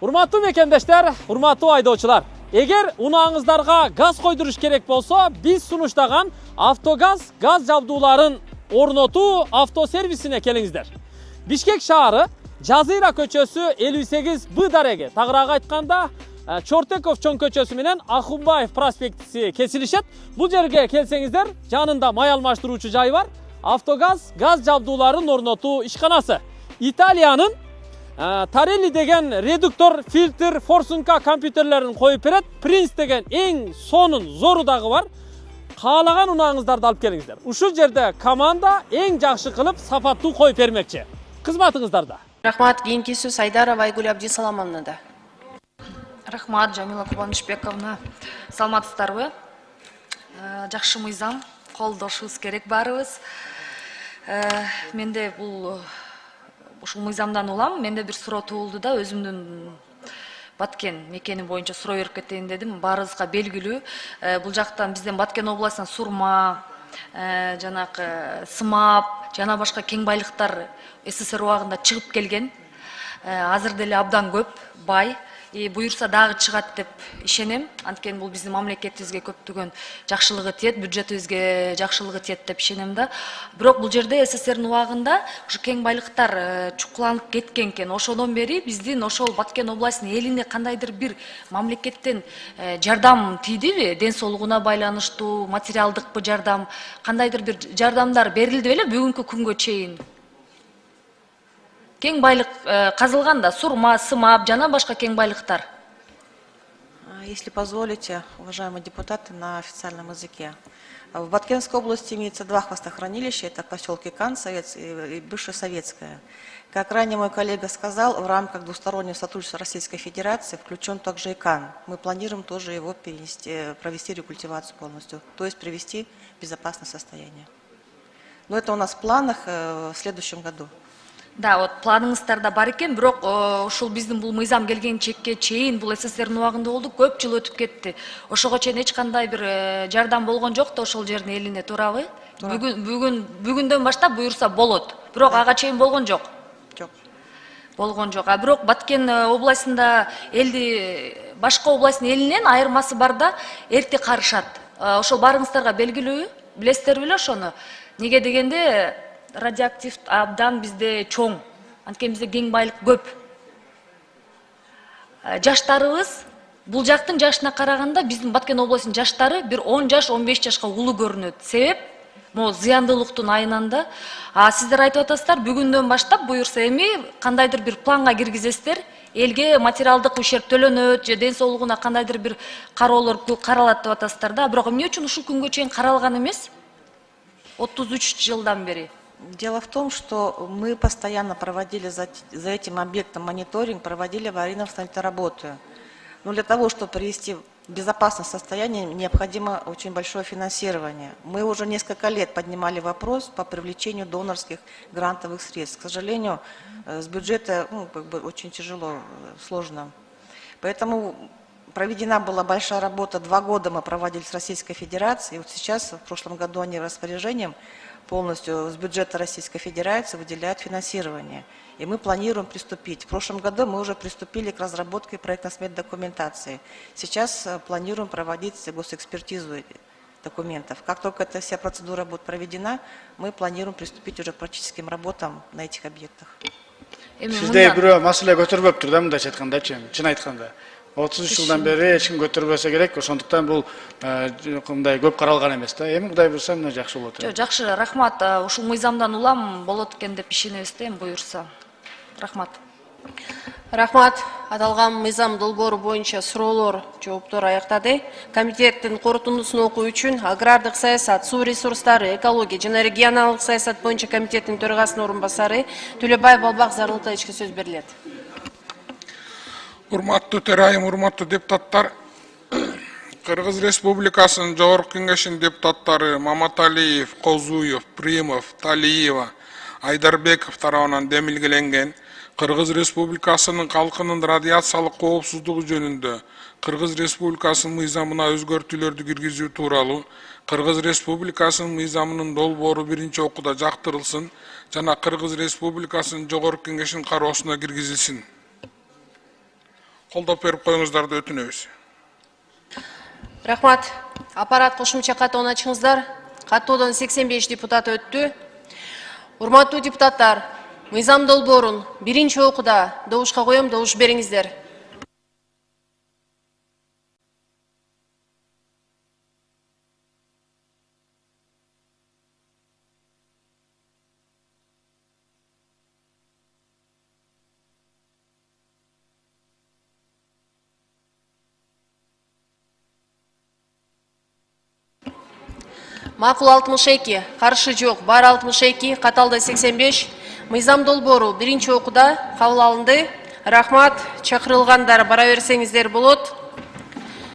Урматтуу мекендештер, урматтуу айдоочулар. Эгер унааңыздарга газ койдуруш керек болсо, биз сунуштаган Автогаз газ жабдууларын орнотуу автосервисине келиңиздер. Бишкек шаары Жазыра көчөсү 58Б дареги. Тагыраак айтканда, Чортеков чоң көчөсү менен Ахунбаев проспектиси кесилишет. Бул жерге келсеңиздер, жанында май алмаштыруучу жай бар. Автогаз газ жабдууларын орнотуу ишканасы. Италиянын Тарелли деген редуктор, фильтр, форсунка компьютерлерин коюп берет. Принц деген эң сонун зору дагы бар. Каалаган унааңыздарды алып келиңиздер. Ушул жерде команда эң жакшы кылып сапаттуу коюп бермекчи. Кызматыңыздарда. Рахмат, кийинки сөз Айдарова Айгүл Абдисаламовнада. Рахмат, Жамила Кубанышбековна. Саламатсыздарбы? Жакшы мыйзам, колдошубуз керек баарыбыз. Менде ушул мыйзамдан улам, менде бир суроо туулду да, өзүмдүн Баткен мекени боюнча суроо берип кетейин дедим. Баарыбызга белгилүү, бул жактан бизден Баткен областынан Сурма, жанакы Сымап, жана башка кең байлыктар СССР убагында чыгып келген. Азыр деле абдан көп, бай. Буюрса дагы чыгат деп ишенем. Анткени бул биздин мамлекетибизге көптөгөн жакшылыгы тиет, бюджетибизге жакшылыгы тиет деп ишенем да. Бирок бул жерде СССРдин убагында ушу кең байлыктар чукуланып кеткен экен. Ошодон бери биздин ошол Баткен областынын элине кандайдыр бир мамлекеттен жардам тийдиби? Ден соолугуна байланыштуу, материалдыкпы жардам, кандайдыр бир жардамдар берилди беле бүгүнкү күнгө чейин? Кең байлык казылган да, Сурма, Сымап, жана башка кең байлыктар. Если позволите, уважаемые депутаты, на официальном языке. В Баткенской области имеется два хвостохранилища, это поселки Кан и бывшее Советское. Как ранее мой коллега сказал, в рамках двустороннего сотрудничества Российской Федерации включен также и Кан. Мы планируем тоже его провести рекультивацию полностью, то есть привести в безопасное состояние. Но это у нас в планах в следующем году. Да, вот планыңыздарда бар экен, бирок ушул биздин бул мыйзам келген чекке чейин бул СССРдин убагында болду, көп жыл өтүп кетти. Ошого чейин эч кандай бир жардам болгон жок да ошол жердин элине, туурабы? Бүгүндөн баштап буюрса болот. Бирок ага чейин болгон жок. Жок. Болгон жок. А бирок Баткен областында башка областын элинен айырмасы бар да, эрте карышат. Ошол барыңыздарга белгилүү, билесиздер беле ошону? Неге дегенде радиоактив абдан бизде чоң. Анткени бизде кең байлык көп. Жаштарыбыз бул жактын жашына караганда биздин Баткен областынын жаштары бир 10 жаш, 15 жашка улуу көрүнөт. Себеп могу зыяндуулуктун айынан да. Сиздер айтып атасыздар, бүгүндөн баштап буюрса эми кандайдыр бир планга киргизесиздер, элге материалдык ущерб төлөнөт, же ден соолугуна кандайдыр бир кароолор каралат деп атасыздар да. Бирок эмне үчүн ушул күнгө чейин каралган эмес? 33 жылдан бери. Дело в том, что мы постоянно проводили за этим объектом мониторинг, проводили аварийно-восстановительные работы. Но для того, чтобы привести в безопасное состояние, необходимо очень большое финансирование. Мы уже несколько лет поднимали вопрос по привлечению донорских грантовых средств. К сожалению, с бюджета очень тяжело, сложно. Поэтому проведена была большая работа. 2 года мы проводили с Российской Федерацией. Вот сейчас, в прошлом году, они распоряжением полностью с бюджета Российской Федерации выделяют финансирование. И мы планируем приступить. В прошлом году мы уже приступили к разработке проектно-сметной документации. Сейчас планируем проводить госэкспертизу документов. Как только эта вся процедура будет проведена, мы планируем приступить уже к практическим работам на этих объектах. Сизде бирөө маселе көтөрбөптүр да, мындайча айткандачы, чын айтканда. 33 жылдан бери эч ким көтөрбөсө керек, ошондуктан бул мындай көп каралган эмес да. Эми Кудай буйрса мына жакшы болот. Жакшы, рахмат. Ушул мыйзамдан улам болот экен деп ишенебиз да, буюрса. Рахмат. Рахмат, аталган мыйзам долбоору боюнча суроолор, жооптор аяктады. Комитеттин корутундусун окуу үчүн агрардык саясат, суу ресурстары, экология жана регионалдык саясат боюнча комитеттин төрагасынын орун басары Төлөбаев Балбак Зарылтаевичке сөз берилет. Урматтуу төрайым, урматтуу депутаттар, Кыргыз Республикасынын Жогорку Кеңешинин депутаттары Маматалиев, Козуев, Примов, Талиева, Айдарбеков тарабынан демилгеленген Кыргыз Республикасынын калкынын радиациялык коопсуздугу жөнүндө Кыргыз Республикасынын мыйзамына өзгөртүүлөрдү киргизүү тууралуу Кыргыз Республикасынын мыйзамынын долбоору 1-окууда жактырылсын жана Кыргыз Республикасынын Жогорку Кеңешинин кароосуна киргизилсин. колдоп берип коюңуздарды өтүнөбүз. Рахмат. Аппарат кошумча каттоону ачыңыздар. Каттоодон 85 депутат өттү. Урматтуу депутаттар, мыйзам долбоорун биринчи окууда добушка коем, добуш бериңиздер. Макул 62, каршы жок, бар 62, каталды 85. Мыйзам долбоору биринчи окууда кабыл алынды. Рахмат, чакырылгандар бара берсеңиздер болот.